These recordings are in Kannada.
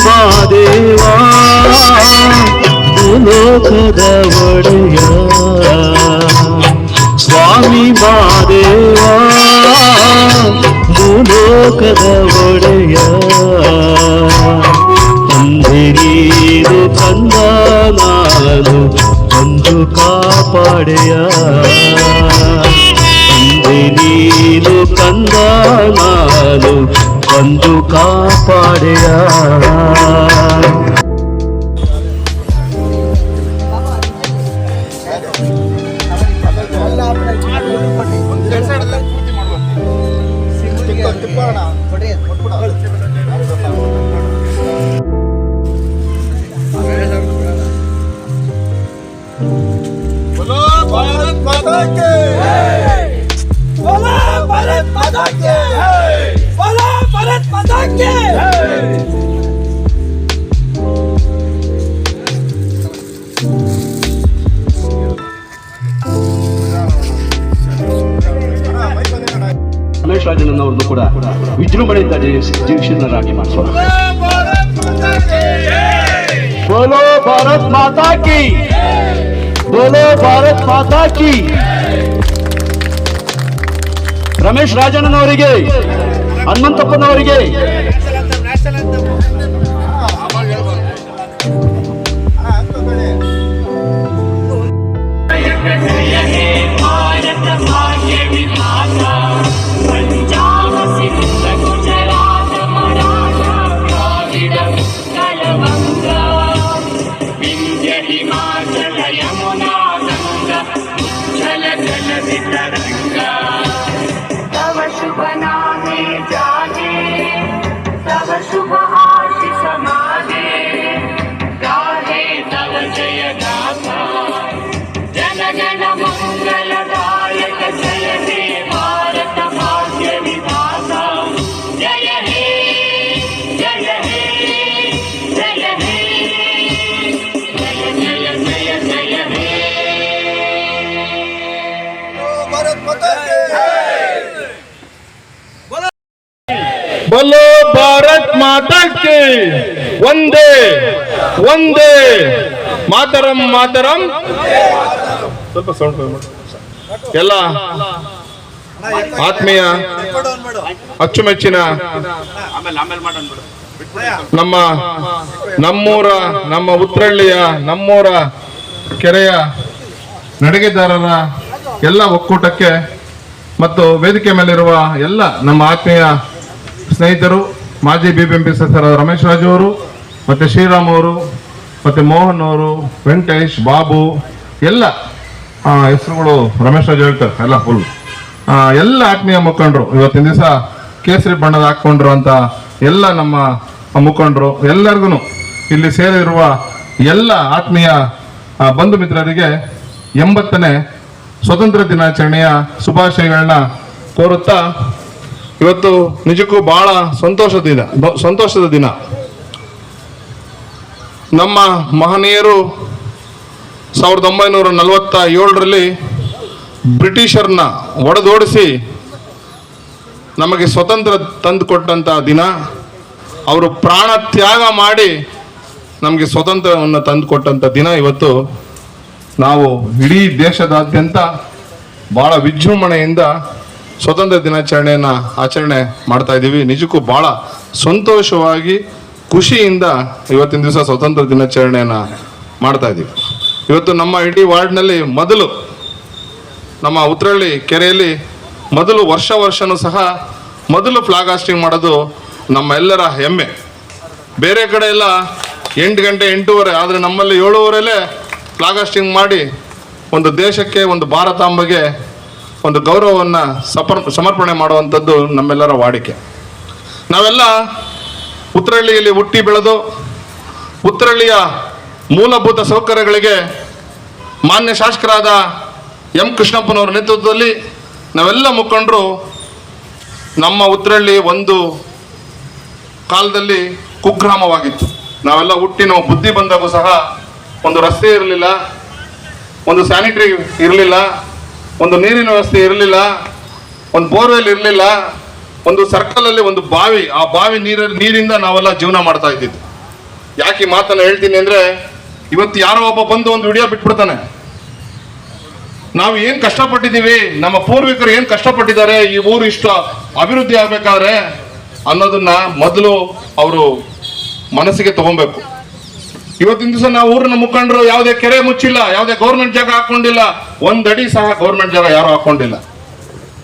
ಬಾದೇವಾ ಭೂಲೋಕದ ಒಡೆಯ ಸ್ವಾಮಿ ಬಾದೇವಾ ಭೂಲೋಕದ ಒಡೆಯ ತಂದಿರೀರು ಕಂದ ನಾನು ಒಂದು ಕಾಪಾಡೆಯ ನೀನು ಕಂದ ನಾನು ಒಂದು ಕಾಪಾಡೆಯ ರಮೇಶ್ ರಾಜನನ್ನವ್ರದ್ದು ಕೂಡ ವಿಜೃಂಭಣೆಯಿಂದ ಜೀವಿಸಿದರಾಗಿ ಮಾಡಿಸೋಣ. ಬೋಲೋ ಭಾರತ್ ಮಾತಾ ಕಿ, ಬೋಲೋ ಭಾರತ್ ಮಾತಾ ಕಿ. ರಮೇಶ್ ರಾಜಣ್ಣನವರಿಗೆ, ಹನುಮಂತಪ್ಪನವರಿಗೆ बोलो भारत माता के वंदे वंदे मातरम मातरम. ಸ್ವಲ್ಪ ಸೌಂಡ್ ಎಲ್ಲ ಆತ್ಮೀಯ ಅಚ್ಚುಮೆಚ್ಚಿನ ನಮ್ಮ ಉತ್ರಳ್ಳಿಯ ನಮ್ಮೂರ ಕೆರೆಯ ನಡಿಗೆದಾರರ ಎಲ್ಲ ಒಕ್ಕೂಟಕ್ಕೆ ಮತ್ತು ವೇದಿಕೆ ಮೇಲಿರುವ ಎಲ್ಲ ನಮ್ಮ ಆತ್ಮೀಯ ಸ್ನೇಹಿತರು, ಮಾಜಿ ಬಿಬಿಎಂಪಿ ಸದಸ್ಯರಾದ ರಮೇಶ್ ರಾಜು ಅವರು, ಮತ್ತೆ ಶ್ರೀರಾಮ್ ಅವರು, ಮತ್ತೆ ಮೋಹನ್ ಅವರು, ವೆಂಕಟೇಶ್, ಬಾಬು, ಎಲ್ಲ ಹೆಸರುಗಳು ರಮೇಶ್ ರಾಜು ಹೇಳ್ತಾರೆ ಎಲ್ಲ ಫುಲ್ ಎಲ್ಲ ಆತ್ಮೀಯ ಮುಖಂಡರು, ಇವತ್ತಿನ ದಿವಸ ಕೇಸರಿ ಬಣ್ಣದ ಹಾಕೊಂಡ್ರು ಅಂತ ಎಲ್ಲ ನಮ್ಮ ಮುಖಂಡರು, ಎಲ್ಲರಿಗೂ ಇಲ್ಲಿ ಸೇರಿರುವ ಎಲ್ಲ ಆತ್ಮೀಯ ಬಂಧು ಮಿತ್ರರಿಗೆ 80ನೇ ಸ್ವತಂತ್ರ ದಿನಾಚರಣೆಯ ಶುಭಾಶಯಗಳನ್ನ ಕೋರುತ್ತಾ, ಇವತ್ತು ನಿಜಕ್ಕೂ ಬಹಳ ಸಂತೋಷದ ದಿನ. ನಮ್ಮ ಮಹನೀಯರು 1947ರಲ್ಲಿ ಬ್ರಿಟಿಷರ್ನ ಒಡೆದೋಡಿಸಿ ನಮಗೆ ಸ್ವತಂತ್ರ ತಂದುಕೊಟ್ಟಂಥ ದಿನ. ಅವರು ಪ್ರಾಣ ತ್ಯಾಗ ಮಾಡಿ ನಮಗೆ ಸ್ವತಂತ್ರವನ್ನು ತಂದುಕೊಟ್ಟಂಥ ದಿನ. ಇವತ್ತು ನಾವು ಇಡೀ ದೇಶದಾದ್ಯಂತ ಭಾಳ ವಿಜೃಂಭಣೆಯಿಂದ ಸ್ವತಂತ್ರ ದಿನಾಚರಣೆಯನ್ನು ಆಚರಣೆ ಮಾಡ್ತಾ ಇದ್ದೀವಿ. ನಿಜಕ್ಕೂ ಭಾಳ ಸಂತೋಷವಾಗಿ ಖುಷಿಯಿಂದ ಇವತ್ತಿನ ದಿವಸ ಸ್ವತಂತ್ರ ದಿನಾಚರಣೆಯನ್ನು ಮಾಡ್ತಾ ಇದ್ದೀವಿ. ಇವತ್ತು ನಮ್ಮ ಇಡೀ ವಾರ್ಡ್ನಲ್ಲಿ ಮೊದಲು ನಮ್ಮ ಉತ್ರಳ್ಳಿ ಕೆರೆಯಲ್ಲಿ ವರ್ಷನೂ ಸಹ ಫ್ಲಾಗ್ ಹಾಸ್ಟಿಂಗ್ ಮಾಡೋದು ನಮ್ಮ ಎಲ್ಲರ ಹೆಮ್ಮೆ. ಬೇರೆ ಕಡೆ ಎಲ್ಲ 8 ಗಂಟೆ 8:30, ಆದರೆ ನಮ್ಮಲ್ಲಿ 7:30 ಫ್ಲಾಗ್ ಹಾಸ್ಟಿಂಗ್ ಮಾಡಿ ಒಂದು ದೇಶಕ್ಕೆ, ಒಂದು ಭಾರತಾಂಬೆಗೆ ಒಂದು ಗೌರವವನ್ನು ಸಮರ್ಪಣೆ ಮಾಡುವಂಥದ್ದು ನಮ್ಮೆಲ್ಲರ ವಾಡಿಕೆ. ನಾವೆಲ್ಲ ಉತ್ರಳ್ಳಿಯಲ್ಲಿ ಹುಟ್ಟಿ ಬೆಳೆದು ಉತ್ರಳ್ಳಿಯ ಮೂಲಭೂತ ಸೌಕರ್ಯಗಳಿಗೆ ಮಾನ್ಯ ಶಾಸಕರಾದ ಎಂ ಕೃಷ್ಣಪ್ಪನವರ ನೇತೃತ್ವದಲ್ಲಿ ನಾವೆಲ್ಲ ಮುಖಂಡರು, ನಮ್ಮ ಉತ್ರಳ್ಳಿ ಒಂದು ಕಾಲದಲ್ಲಿ ಕುಗ್ರಾಮವಾಗಿತ್ತು. ನಾವೆಲ್ಲ ಹುಟ್ಟಿ ನಾವು ಬುದ್ಧಿ ಬಂದಾಗೂ ಸಹ ಒಂದು ರಸ್ತೆ ಇರಲಿಲ್ಲ, ಒಂದು ಸ್ಯಾನಿಟರಿ ಇರಲಿಲ್ಲ, ಒಂದು ನೀರಿನ ವ್ಯವಸ್ಥೆ ಇರಲಿಲ್ಲ, ಒಂದು ಬೋರ್ವೆಲ್ ಇರಲಿಲ್ಲ, ಒಂದು ಸರ್ಕಲಲ್ಲಿ ಒಂದು ಬಾವಿ, ಆ ಬಾವಿ ನೀರಿಂದ ನಾವೆಲ್ಲ ಜೀವನ ಮಾಡ್ತಾ ಇದ್ದಿದ್ದು. ಯಾಕೆ ಈ ಮಾತನ್ನ ಹೇಳ್ತೀನಿ ಅಂದ್ರೆ, ಇವತ್ತು ಯಾರೋ ಒಬ್ಬ ಬಂದು ಒಂದು ವಿಡಿಯೋ ಬಿಟ್ಬಿಡ್ತಾನೆ. ನಾವು ಏನ್ ಕಷ್ಟಪಟ್ಟಿದ್ದೀವಿ, ನಮ್ಮ ಪೂರ್ವಿಕರು ಏನ್ ಕಷ್ಟಪಟ್ಟಿದ್ದಾರೆ ಈ ಊರು ಇಷ್ಟು ಅಭಿವೃದ್ಧಿ ಆಗ್ಬೇಕಾದ್ರೆ ಅನ್ನೋದನ್ನ ಮೊದಲು ಅವರು ಮನಸ್ಸಿಗೆ ತಗೊಬೇಕು. ಇವತ್ತಿನ ದಿವಸ ನಾವು ಊರಿನ ಮುಖಂಡರು ಯಾವುದೇ ಕೆರೆ ಮುಚ್ಚಿಲ್ಲ, ಯಾವುದೇ ಗೌರ್ಮೆಂಟ್ ಜಾಗ ಹಾಕೊಂಡಿಲ್ಲ, ಒಂದಡಿ ಸಹ ಗೌರ್ಮೆಂಟ್ ಜಾಗ ಯಾರು ಹಾಕೊಂಡಿಲ್ಲ.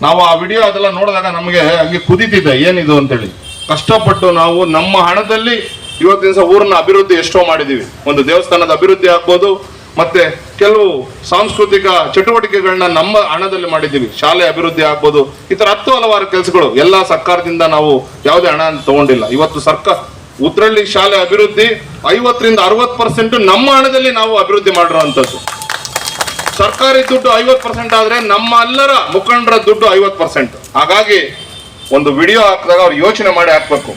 ನಾವು ಆ ವಿಡಿಯೋ ಅದೆಲ್ಲ ನೋಡಿದಾಗ ನಮಗೆ ಹಂಗೆ ಕುದೀತಿದೆ, ಏನಿದು ಅಂತೇಳಿ. ಕಷ್ಟಪಟ್ಟು ನಾವು ನಮ್ಮ ಹಣದಲ್ಲಿ ಇವತ್ತಿನ ದಿವಸ ಊರಿನ ಅಭಿವೃದ್ಧಿ ಎಷ್ಟೋ ಮಾಡಿದೀವಿ. ಒಂದು ದೇವಸ್ಥಾನದ ಅಭಿವೃದ್ಧಿ ಆಗ್ಬೋದು, ಮತ್ತೆ ಕೆಲವು ಸಾಂಸ್ಕೃತಿಕ ಚಟುವಟಿಕೆಗಳನ್ನ ನಮ್ಮ ಹಣದಲ್ಲಿ ಮಾಡಿದ್ದೀವಿ. ಶಾಲೆ ಅಭಿವೃದ್ಧಿ ಆಗ್ಬೋದು, ಈ ತರ 10 ಹಲವಾರು ಕೆಲಸಗಳು ಎಲ್ಲ ಸರ್ಕಾರದಿಂದ ನಾವು ಯಾವುದೇ ಹಣ ತಗೊಂಡಿಲ್ಲ. ಇವತ್ತು ಉತ್ರಳ್ಳಿ ಶಾಲೆ ಅಭಿವೃದ್ಧಿ 50 ರಿಂದ 60% ನಮ್ಮ ಹಣದಲ್ಲಿ ನಾವು ಅಭಿವೃದ್ಧಿ ಮಾಡಿರುವಂತದ್ದು. ಸರ್ಕಾರಿ ದುಡ್ಡು 50% ಆದ್ರೆ ನಮ್ಮೆಲ್ಲರ ಮುಖಂಡರ ದುಡ್ಡು 50%. ಹಾಗಾಗಿ ಒಂದು ವಿಡಿಯೋ ಹಾಕಿದಾಗ ಅವ್ರು ಯೋಚನೆ ಮಾಡಿ ಹಾಕ್ಬೇಕು.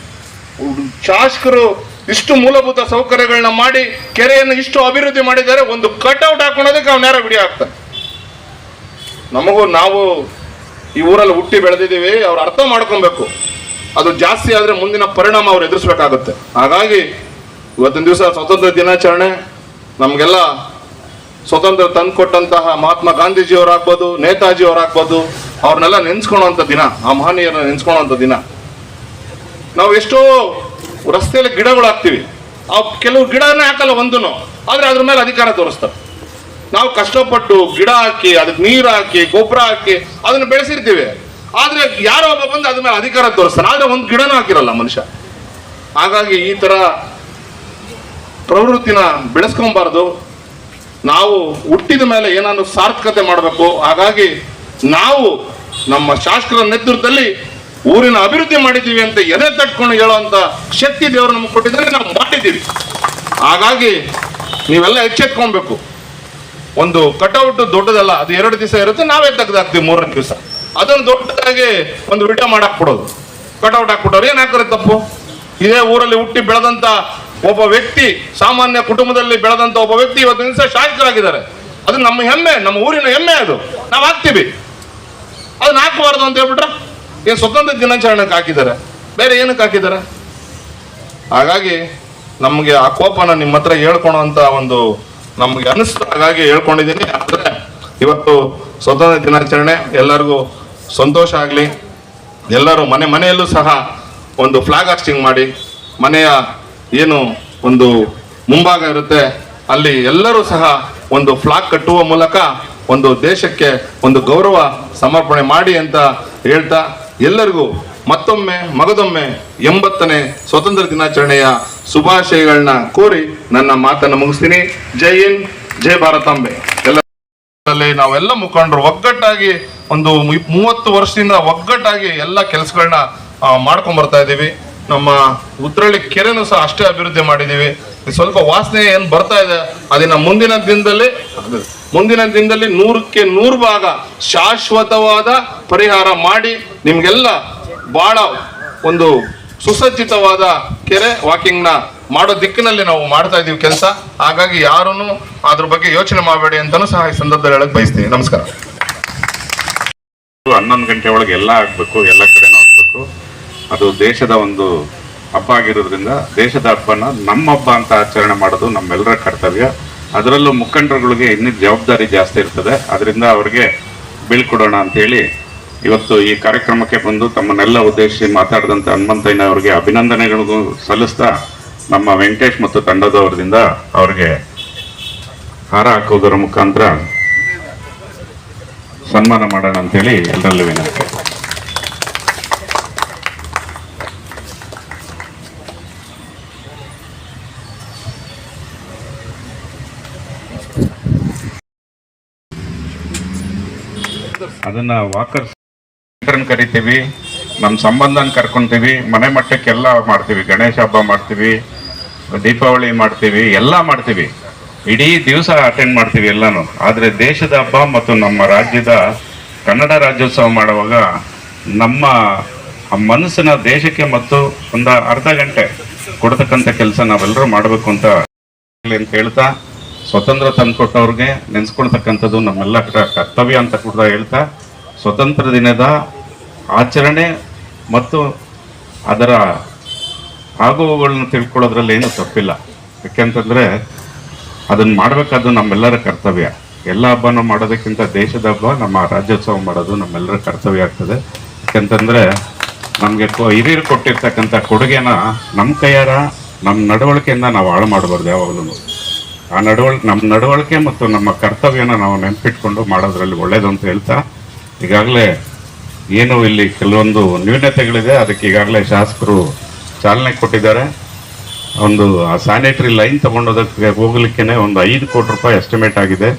ಶಾಸಕರು ಇಷ್ಟು ಮೂಲಭೂತ ಸೌಕರ್ಯಗಳನ್ನ ಮಾಡಿ ಕೆರೆಯನ್ನು ಇಷ್ಟು ಅಭಿವೃದ್ಧಿ ಮಾಡಿದ್ದಾರೆ, ಒಂದು ಕಟ್ಔಟ್ ಹಾಕೊಳ್ಳೋದಕ್ಕೆ ಅವ್ನ ಯಾರೋ ವಿಡಿಯೋ ಹಾಕ್ತಾರೆ. ನಾವು ಈ ಊರಲ್ಲಿ ಹುಟ್ಟಿ ಬೆಳೆದಿದ್ದೀವಿ, ಅವ್ರು ಅರ್ಥ ಮಾಡ್ಕೊಬೇಕು. ಅದು ಜಾಸ್ತಿ ಆದ್ರೆ ಮುಂದಿನ ಪರಿಣಾಮ ಅವ್ರು ಎದುರಿಸಬೇಕಾಗುತ್ತೆ. ಹಾಗಾಗಿ ಇವತ್ತಿನ ದಿವಸ ಸ್ವಾತಂತ್ರ್ಯ ದಿನಾಚರಣೆ, ನಮ್ಗೆಲ್ಲ ಸ್ವತಂತ್ರ ತಂದುಕೊಟ್ಟಂತಹ ಮಹಾತ್ಮ ಗಾಂಧೀಜಿಯವರಾಗ್ಬೋದು, ನೇತಾಜಿಯವರಾಗ್ಬೋದು, ಅವ್ರನ್ನೆಲ್ಲ ನೆನ್ಸ್ಕೊಳ್ಳುವಂಥ ದಿನ, ಆ ಮಹನೀಯರನ್ನ ನೆನ್ಸ್ಕೊಳ್ಳುವಂಥ ದಿನ. ನಾವು ಎಷ್ಟೋ ರಸ್ತೆಯಲ್ಲಿ ಗಿಡಗಳು ಹಾಕ್ತಿವಿ, ಆ ಕೆಲವು ಗಿಡನೇ ಹಾಕಲ್ಲ ಒಂದನ್ನು, ಆದ್ರೆ ಅದ್ರ ಮೇಲೆ ಅಧಿಕಾರ ತೋರಿಸ್ತಾರೆ. ನಾವು ಕಷ್ಟಪಟ್ಟು ಗಿಡ ಹಾಕಿ, ಅದಕ್ಕೆ ನೀರು ಹಾಕಿ, ಗೊಬ್ಬರ ಹಾಕಿ ಅದನ್ನ ಬೆಳೆಸಿರ್ತೀವಿ, ಆದ್ರೆ ಯಾರೋ ಒಬ್ಬ ಬಂದು ಅದ್ರ ಮೇಲೆ ಅಧಿಕಾರ ತೋರಿಸ್ತಾನೆ, ಆದ್ರೆ ಒಂದು ಗಿಡನೂ ಹಾಕಿರಲ್ಲ ಮನುಷ್ಯ. ಹಾಗಾಗಿ ಈ ತರ ಪ್ರವೃತ್ತಿನ ಬೆಳೆಸ್ಕೊಬಾರ್ದು. ನಾವು ಹುಟ್ಟಿದ ಮೇಲೆ ಏನಾದ್ರು ಸಾರ್ಥಕತೆ ಮಾಡಬೇಕು. ಹಾಗಾಗಿ ನಾವು ನಮ್ಮ ಶಾಸಕರ ನೇತೃತ್ವದಲ್ಲಿ ಊರಿನ ಅಭಿವೃದ್ಧಿ ಮಾಡಿದ್ದೀವಿ ಅಂತ ಎದೆ ತಟ್ಕೊಂಡು ಹೇಳುವಂತ ಶಕ್ತಿ ದೇವರು ನಮ್ಗೆ ಕೊಟ್ಟಿದ್ದಾರೆ, ನಾವು ಮಾಡಿದ್ದೀವಿ. ಹಾಗಾಗಿ ನೀವೆಲ್ಲ ಎಚ್ಚೆತ್ಕೊಬೇಕು. ಒಂದು ಕಟೌಟ್ ದೊಡ್ಡದಲ್ಲ, ಅದು 2 ದಿವಸ ಇರುತ್ತೆ, ನಾವೇ ತೆಗೆದಾಕ್ತೀವಿ 3ನೇ ದಿವಸ. ಅದನ್ನು ದೊಡ್ಡದಾಗಿ ಒಂದು ವಿಡಿಯೋ ಮಾಡಾಕ್ಬಿಡೋದು, ಕಟೌಟ್ ಹಾಕ್ಬಿಟ್ಟವ್ರು ಏನ್ ಹಾಕಿದ್ರೆ ತಪ್ಪು? ಇದೇ ಊರಲ್ಲಿ ಹುಟ್ಟಿ ಬೆಳೆದಂತ ಒಬ್ಬ ವ್ಯಕ್ತಿ, ಸಾಮಾನ್ಯ ಕುಟುಂಬದಲ್ಲಿ ಬೆಳೆದಂತ ಒಬ್ಬ ವ್ಯಕ್ತಿ ಇವತ್ತು ದಿವಸ ಶಾಸಕರಾಗಿದ್ದಾರೆ. ಅದು ನಮ್ಮ ಹೆಮ್ಮೆ, ನಮ್ಮ ಊರಿನ ಹೆಮ್ಮೆ. ಅದು ನಾವು ಹಾಕ್ತೀವಿ, ಅದನ್ನ ಹಾಕಬಾರ್ದು ಅಂತ ಹೇಳ್ಬಿಟ್ರೆ ಏನ್ ಸ್ವತಂತ್ರ ದಿನಾಚರಣೆಗೆ ಹಾಕಿದ್ದಾರೆ, ಬೇರೆ ಏನಕ್ಕೆ ಹಾಕಿದ್ದಾರೆ? ಹಾಗಾಗಿ ನಮ್ಗೆ ಆ ಕೋಪನ ನಿಮ್ಮ ಹತ್ರ ಹೇಳ್ಕೊಳೋ ಅಂತ ಒಂದು ನಮ್ಗೆ ಅನಿಸ್ತು, ಹಾಗಾಗಿ ಹೇಳ್ಕೊಂಡಿದ್ದೀನಿ. ಆದ್ರೆ ಇವತ್ತು ಸ್ವತಂತ್ರ ದಿನಾಚರಣೆ, ಎಲ್ಲರಿಗೂ ಸಂತೋಷ ಆಗ್ಲಿ. ಎಲ್ಲರೂ ಮನೆಯಲ್ಲೂ ಸಹ ಒಂದು ಫ್ಲಾಗ್ ಹಾಸ್ಟಿಂಗ್ ಮಾಡಿ, ಮನೆಯ ಏನು ಒಂದು ಮುಂಭಾಗ ಇರುತ್ತೆ ಅಲ್ಲಿ ಎಲ್ಲರೂ ಸಹ ಒಂದು ಫ್ಲಾಗ್ ಕಟ್ಟುವ ಮೂಲಕ ಒಂದು ದೇಶಕ್ಕೆ ಒಂದು ಗೌರವ ಸಮರ್ಪಣೆ ಮಾಡಿ ಅಂತ ಹೇಳ್ತಾ, ಎಲ್ಲರಿಗೂ ಮತ್ತೊಮ್ಮೆ ಮಗದೊಮ್ಮೆ 80ನೇ ಸ್ವತಂತ್ರ ದಿನಾಚರಣೆಯ ಶುಭಾಶಯಗಳನ್ನ ಕೋರಿ ನನ್ನ ಮಾತನ್ನು ಮುಗಿಸ್ತೀನಿ. ಜೈ ಹಿಂದ್, ಜೈ ಭಾರತಾಂಬೆ. ನಾವೆಲ್ಲ ಮುಖಂಡರು ಒಗ್ಗಟ್ಟಾಗಿ ಒಂದು 30 ವರ್ಷದಿಂದ ಒಗ್ಗಟ್ಟಾಗಿ ಎಲ್ಲ ಕೆಲಸಗಳನ್ನ ಮಾಡ್ಕೊಂಡ್ ಬರ್ತಾ ಇದ್ದೀವಿ. ನಮ್ಮ ಉತ್ರಳ್ಳಿ ಕೆರೆನೂ ಸಹ ಅಷ್ಟೇ ಅಭಿವೃದ್ಧಿ ಮಾಡಿದ್ದೀವಿ. ಸ್ವಲ್ಪ ವಾಸನೆ ಏನ್ ಬರ್ತಾ ಇದೆ, ಅದನ್ನ ಮುಂದಿನ ದಿನದಲ್ಲಿ 100ಕ್ಕೆ 100 ಭಾಗ ಶಾಶ್ವತವಾದ ಪರಿಹಾರ ಮಾಡಿ ನಿಮ್ಗೆಲ್ಲ ಬಹಳ ಒಂದು ಸುಸಜ್ಜಿತವಾದ ಕೆರೆ ವಾಕಿಂಗ್ ನ ಮಾಡೋ ದಿಕ್ಕಿನಲ್ಲಿ ನಾವು ಮಾಡ್ತಾ ಇದೀವಿ ಕೆಲಸ. ಹಾಗಾಗಿ ಯಾರೂ ಅದ್ರ ಬಗ್ಗೆ ಯೋಚನೆ ಮಾಡಬೇಡಿ ಅಂತಾನು ಸಹ ಈ ಸಂದರ್ಭದಲ್ಲಿ ಹೇಳಕ್ ಬಯಸ್ತೀನಿ. ನಮಸ್ಕಾರ. 11 ಗಂಟೆ ಒಳಗೆ ಎಲ್ಲ ಆಗ್ಬೇಕು, ಎಲ್ಲ ಕಡೆನೂ ಆಗ್ಬೇಕು. ಅದು ದೇಶದ ಒಂದು ಹಬ್ಬ ಆಗಿರೋದ್ರಿಂದ ದೇಶದ ಹಬ್ಬನ ನಮ್ಮ ಹಬ್ಬ ಅಂತ ಆಚರಣೆ ಮಾಡೋದು ನಮ್ಮೆಲ್ಲರ ಕರ್ತವ್ಯ. ಅದರಲ್ಲೂ ಮುಖಂಡರುಗಳಿಗೆ ಇನ್ನೂ ಜವಾಬ್ದಾರಿ ಜಾಸ್ತಿ ಇರ್ತದೆ. ಅದರಿಂದ ಅವ್ರಿಗೆ ಬೀಳ್ಕೊಡೋಣ ಅಂತೇಳಿ ಇವತ್ತು ಈ ಕಾರ್ಯಕ್ರಮಕ್ಕೆ ಬಂದು ತಮ್ಮನ್ನೆಲ್ಲ ಉದ್ದೇಶಿಸಿ ಮಾತಾಡಿದಂಥ ಹನುಮಂತಯ್ಯ ಅವರಿಗೆ ಅಭಿನಂದನೆಗಳಿಗೂ ಸಲ್ಲಿಸ್ತಾ, ನಮ್ಮ ವೆಂಕಟೇಶ್ ಮತ್ತು ತಂಡದವರದಿಂದ ಅವರಿಗೆ ಹಾರ ಹಾಕೋದರ ಮುಖಾಂತರ ಸನ್ಮಾನ ಮಾಡೋಣ ಅಂತೇಳಿ ಎಲ್ಲರಲ್ಲೂ ವಿನಂತಿ. ಅದನ್ನ ವಾಕರ್ಸ್ ಕರಿತೀವಿ, ನಮ್ಮ ಸಂಬಂಧನ ಕರ್ಕೊಂತೀವಿ, ಮನೆ ಮಟ್ಟಕ್ಕೆಲ್ಲ ಮಾಡ್ತೀವಿ, ಗಣೇಶ ಹಬ್ಬ ಮಾಡ್ತೀವಿ, ದೀಪಾವಳಿ ಮಾಡ್ತೀವಿ, ಎಲ್ಲ ಮಾಡ್ತೀವಿ, ಇಡೀ ದಿವಸ ಅಟೆಂಡ್ ಮಾಡ್ತೀವಿ ಎಲ್ಲಾನು. ಆದರೆ ದೇಶದ ಹಬ್ಬ ಮತ್ತು ನಮ್ಮ ರಾಜ್ಯದ ಕನ್ನಡ ರಾಜ್ಯೋತ್ಸವ ಮಾಡುವಾಗ ನಮ್ಮ ಮನಸ್ಸಿನ ದೇಶಕ್ಕೆ ಮತ್ತು ಒಂದು ಅರ್ಧ ಗಂಟೆ ಕೊಡ್ತಕ್ಕಂಥ ಕೆಲಸ ನಾವೆಲ್ಲರೂ ಮಾಡಬೇಕು ಅಂತ ಹೇಳ್ತಾ, ಸ್ವತಂತ್ರ ತಂದುಕೊಟ್ಟವ್ರಿಗೆ ನೆನೆಸ್ಕೊಳ್ತಕ್ಕಂಥದ್ದು ನಮ್ಮೆಲ್ಲ ಕರ್ತವ್ಯ ಅಂತ ಕೂಡ ಹೇಳ್ತಾ, ಸ್ವತಂತ್ರ ದಿನದ ಆಚರಣೆ ಮತ್ತು ಅದರ ಆಗುವುಗಳನ್ನು ತಿಳ್ಕೊಳ್ಳೋದ್ರಲ್ಲಿ ಏನು ತಪ್ಪಿಲ್ಲ. ಯಾಕೆಂತಂದರೆ ಅದನ್ನು ಮಾಡಬೇಕಾದ್ದು ನಮ್ಮೆಲ್ಲರ ಕರ್ತವ್ಯ. ಎಲ್ಲ ಹಬ್ಬನೂ ಮಾಡೋದಕ್ಕಿಂತ ದೇಶದ ಹಬ್ಬ ನಮ್ಮ ರಾಜ್ಯೋತ್ಸವ ಮಾಡೋದು ನಮ್ಮೆಲ್ಲರ ಕರ್ತವ್ಯ ಆಗ್ತದೆ. ಯಾಕೆಂತಂದರೆ ನಮಗೆ ಹಿರಿಯರು ಕೊಟ್ಟಿರ್ತಕ್ಕಂಥ ಕೊಡುಗೆನ ನಮ್ಮ ಕೈಯಾರ ನಮ್ಮ ನಡವಳಿಕೆಯಿಂದ ನಾವು ಹಾಳು ಮಾಡಬಾರ್ದು ಯಾವಾಗಲೂ. ನಮ್ಮ ನಡವಳಿಕೆ ಮತ್ತು ನಮ್ಮ ಕರ್ತವ್ಯನ ನಾವು ನೆನಪಿಟ್ಕೊಂಡು ಮಾಡೋದ್ರಲ್ಲಿ ಒಳ್ಳೇದು ಅಂತ ಹೇಳ್ತಾ, ಈಗಾಗಲೇ ಏನು ಇಲ್ಲಿ ಕೆಲವೊಂದು ನ್ಯೂನತೆಗಳಿದೆ, ಅದಕ್ಕೆ ಈಗಾಗಲೇ ಶಾಸಕರು ಚಾಲನೆ ಕೊಟ್ಟಿದ್ದಾರೆ. ಒಂದು ಆ ಸ್ಯಾನಿಟರಿ ಲೈನ್ ತಗೊಂಡೋದಕ್ಕೆ ಹೋಗ್ಲಿಕ್ಕೆ ಒಂದು 5 ಕೋಟಿ ರೂಪಾಯಿ ಎಸ್ಟಿಮೇಟ್ ಆಗಿದೆ.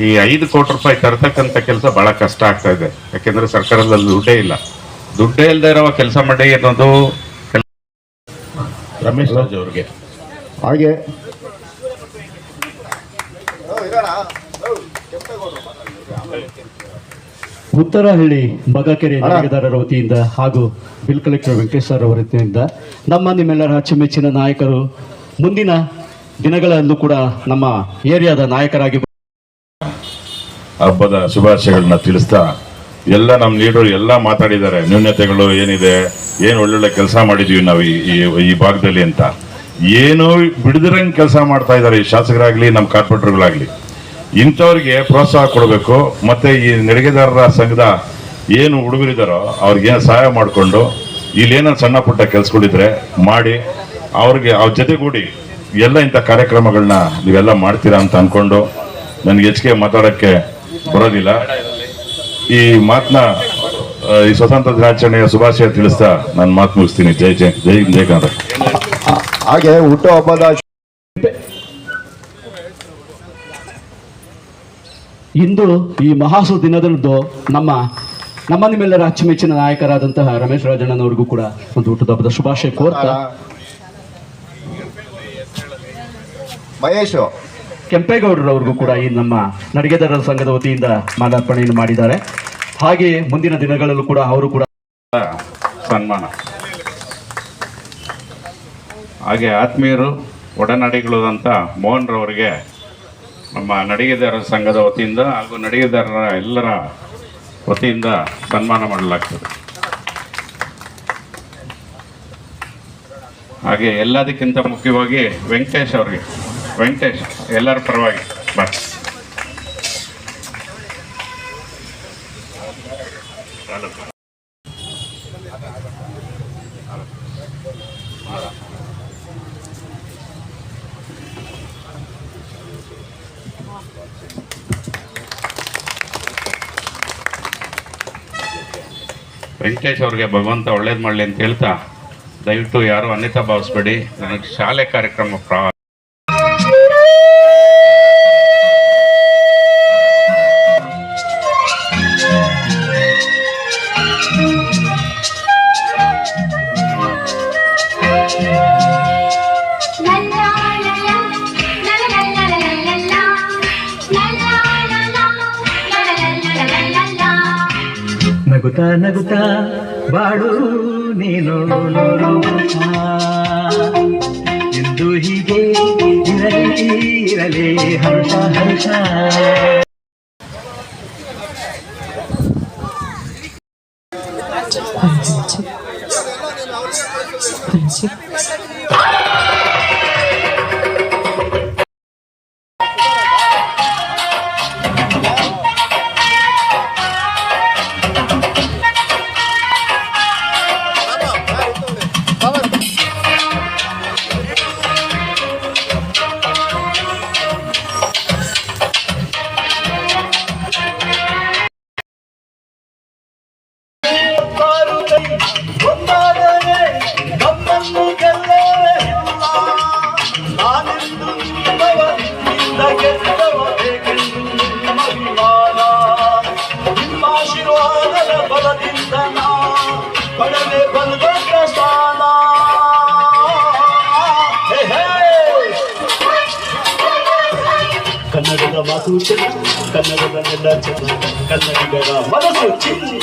ಈ 5 ಕೋಟಿ ರೂಪಾಯಿ ತರ್ತಕ್ಕಂಥ ಕೆಲಸ ಭಾಳ ಕಷ್ಟ ಆಗ್ತಾ ಇದೆ. ಯಾಕೆಂದರೆ ಸರ್ಕಾರದಲ್ಲಿ ದುಡ್ಡೇ ಇಲ್ಲ. ದುಡ್ಡೇ ಇಲ್ಲದೆ ಇರೋ ಕೆಲಸ ಮಾಡಿ ಅನ್ನೋದು ರಮೇಶ್ ರಾಜ್ ಅವ್ರಿಗೆ. ಹಾಗೆ ಉತ್ತರಹಳ್ಳಿ ಬಗಕೆರೆ ನಾಯಕದಾರರ ವತಿಯಿಂದ ಹಾಗೂ ಬಿಲ್ ಕಲೆಕ್ಟರ್ ವೆಂಕಟೇಶ್ ಸರ್ ಅವರ ವತಿಯಿಂದ ನಿಮ್ಮೆಲ್ಲರ ಅಚ್ಚುಮೆಚ್ಚಿನ ನಾಯಕರು ಮುಂದಿನ ದಿನಗಳಲ್ಲೂ ಕೂಡ ನಮ್ಮ ಏರಿಯಾದ ನಾಯಕರಾಗಿ ಹಬ್ಬದ ಶುಭಾಶಯಗಳನ್ನ ತಿಳಿಸ್ತಾ, ಎಲ್ಲ ನಮ್ಮ ಲೀಡರ್ ಎಲ್ಲ ಮಾತಾಡಿದ್ದಾರೆ. ನ್ಯೂನತೆಗಳು ಏನಿದೆ, ಏನು ಒಳ್ಳೊಳ್ಳೆ ಕೆಲಸ ಮಾಡಿದ್ವಿ ನಾವು ಈ ಭಾಗದಲ್ಲಿ ಅಂತ. ಏನು ಬಿಡದಿರಂಗೆ ಕೆಲಸ ಮಾಡ್ತಾ ಇದ್ದಾರೆ ಈ ಶಾಸಕರಾಗ್ಲಿ ನಮ್ಮ ಕಾರ್ಪೊರೇಟರ್ಗಳಾಗ್ಲಿ. ಇಂಥವ್ರಿಗೆ ಪ್ರೋತ್ಸಾಹ ಕೊಡಬೇಕು. ಮತ್ತೆ ಈ ನಡಿಗೆದಾರರ ಸಂಘದ ಏನು ಹುಡುಗರಿದ್ದಾರೋ ಅವ್ರಿಗೇನು ಸಹಾಯ ಮಾಡಿಕೊಂಡು ಇಲ್ಲೇನೋ ಸಣ್ಣ ಪುಟ್ಟ ಕೆಲಸಗಳಿದ್ರೆ ಮಾಡಿ ಅವ್ರಿಗೆ ಅವ್ರ ಜೊತೆಗೂಡಿ ಎಲ್ಲ ಇಂಥ ಕಾರ್ಯಕ್ರಮಗಳನ್ನ ನೀವೆಲ್ಲ ಮಾಡ್ತೀರಾ ಅಂತ ಅಂದ್ಕೊಂಡು ನನಗೆ ಹೆಚ್ಚಿಗೆ ಮಾತಾಡೋಕ್ಕೆ ಬರೋದಿಲ್ಲ. ಈ ಮಾತನ್ನ ಈ ಸ್ವತಂತ್ರ ದಿನಾಚರಣೆಯ ಶುಭಾಶಯ ತಿಳಿಸ್ತಾ ನಾನು ಮಾತು ಮುಗಿಸ್ತೀನಿ. ಜೈ ಜೈ ಜೈ ಜೈ ಕನ್ನಡ. ಹಾಗೆ ಹುಟ್ಟುಹಬ್ಬದ ಇಂದು ಈ ಮಹಾಸು ದಿನದಂದು ನಿಮ್ಮೆಲ್ಲರ ಅಚ್ಚುಮೆಚ್ಚಿನ ನಾಯಕರಾದಂತಹ ರಮೇಶ್ ರಾಜಣ್ಣನವರಿಗೂ ಕೂಡ ಒಂದು ಹುಟ್ಟುದ ಹಬ್ಬದ ಶುಭಾಶಯ ಕೋರ್ತಾ, ಮಹೇಶ್ ಕೆಂಪೇಗೌಡರವ್ರಿಗೂ ಕೂಡ ಈ ನಮ್ಮ ನಡಿಗೆದಾರರ ಸಂಘದ ವತಿಯಿಂದ ಮಾಲಾರ್ಪಣೆಯನ್ನು ಮಾಡಿದ್ದಾರೆ. ಹಾಗೆ ಮುಂದಿನ ದಿನಗಳಲ್ಲೂ ಕೂಡ ಅವರು ಕೂಡ ಸನ್ಮಾನ. ಹಾಗೆ ಆತ್ಮೀಯರು ಒಡನಾಡಿಗಳು ಅಂತ ಮೋಹನ್ ರವರಿಗೆ ನಮ್ಮ ನಡಿಗೆದಾರರ ಸಂಘದ ವತಿಯಿಂದ ಹಾಗೂ ನಡಿಗೆದಾರರ ಎಲ್ಲರ ವತಿಯಿಂದ ಸನ್ಮಾನ ಮಾಡಲಾಗ್ತದೆ. ಹಾಗೆ ಎಲ್ಲದಕ್ಕಿಂತ ಮುಖ್ಯವಾಗಿ ವೆಂಕಟೇಶ್ ಅವ್ರಿಗೆ, ವೆಂಕಟೇಶ್ ಎಲ್ಲರ ಪರವಾಗಿ ಬಾಯ್. ವೆಂಕಟೇಶ್ ಅವ್ರಿಗೆ ಭಗವಂತ ಒಳ್ಳೇದು ಮಾಡಲಿ ಅಂತ ಹೇಳ್ತಾ, ದಯವಿಟ್ಟು ಯಾರು ಅನ್ಯತಾ ಭಾವಿಸ್ಬೇಡಿ. ನನಗೆ ಶಾಲೆ ಕಾರ್ಯಕ್ರಮ ನಗುತ್ತಾ ನಗುತ್ತಾ ಬಾಳು ನೀನು ಎಂದು ಹೀಗೆ ಇರಲಿ ಹರ್ಷ ಹರ್ಷ. ಕನ್ನಡದ ಮಾತು ಚೆನ್ನ, ಕನ್ನಡದ ನೆಲ ಚೆನ್ನ, ಕನ್ನಡಿಗರ ಮನಸ್ಸು ಚಿನ್ನ.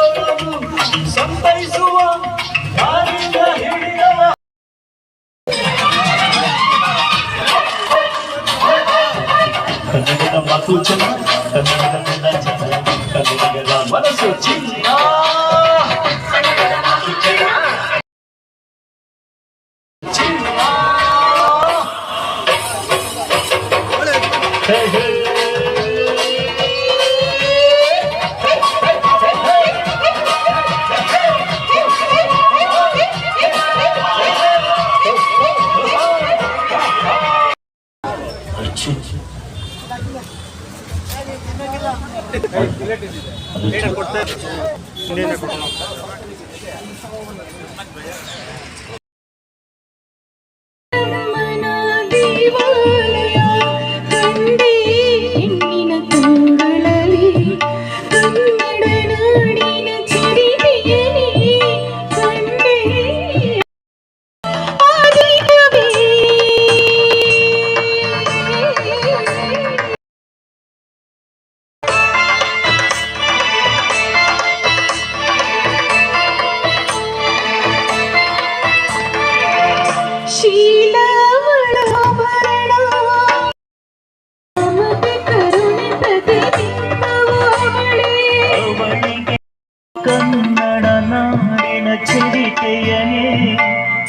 ಎಲ್ಲವೂ ಸಂತೈಸುವ ದಾರಿಯ ಹಿಡಿದವ. ಕನ್ನಡದ ಮಾತು ಚೆನ್ನ, ಕನ್ನಡದ ನೆಲ ಚೆನ್ನ, ಕನ್ನಡಿಗರ ಮನಸ್ಸು ಚಿನ್ನ. ಚಿನ್ನ. ಹೇ ಹೇ. ಕನ್ನಡ ನಾಡಿನ ಚರಿತೆಯನೇ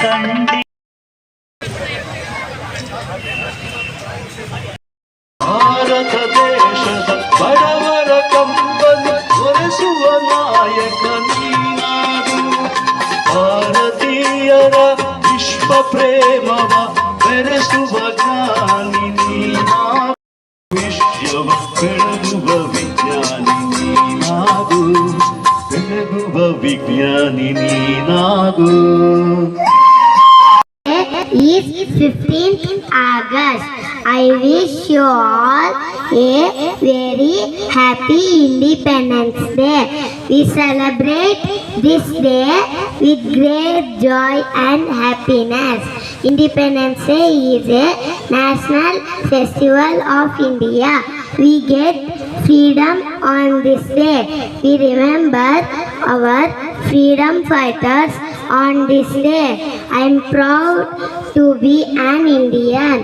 ಕಂಡಿ ಭಾರತ ದೇಶದ ಬಡವರ ಕಂಬನ್ನು ಒರೆಸುವ ನಾಯಕ ನೀನಾಗು. ಭಾರತೀಯರ ವಿಶ್ವ ಪ್ರೇಮವ ಬೆರೆಸುವ ಜ್ಞಾನಿ ನೀನಾಗು. ವಿಶ್ವವ ಬೆಳಗುವ ವಿಜ್ಞಾನಿ ನೀನಾಗು. ಬೆಳಗುವ ವಿಜ್ಞಾನಿ ನೀನಾಗು. Is 15th August. I wish you all a very happy Independence Day. We celebrate this day with great joy and happiness. Independence Day is a national festival of India. We get freedom on this day. We remember our freedom fighters on this day. I am proud to be an Indian.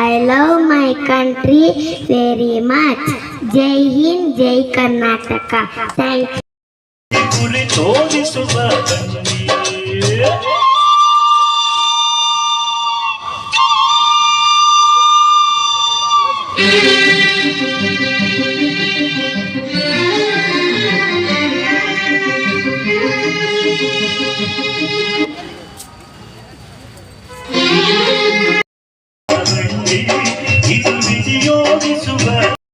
I love my country very much. Jai Hind, Jai Karnataka. Thank you. ಗುರಿ ತೋರಿಸುವ ಕಣ್ಣಿಯೇ.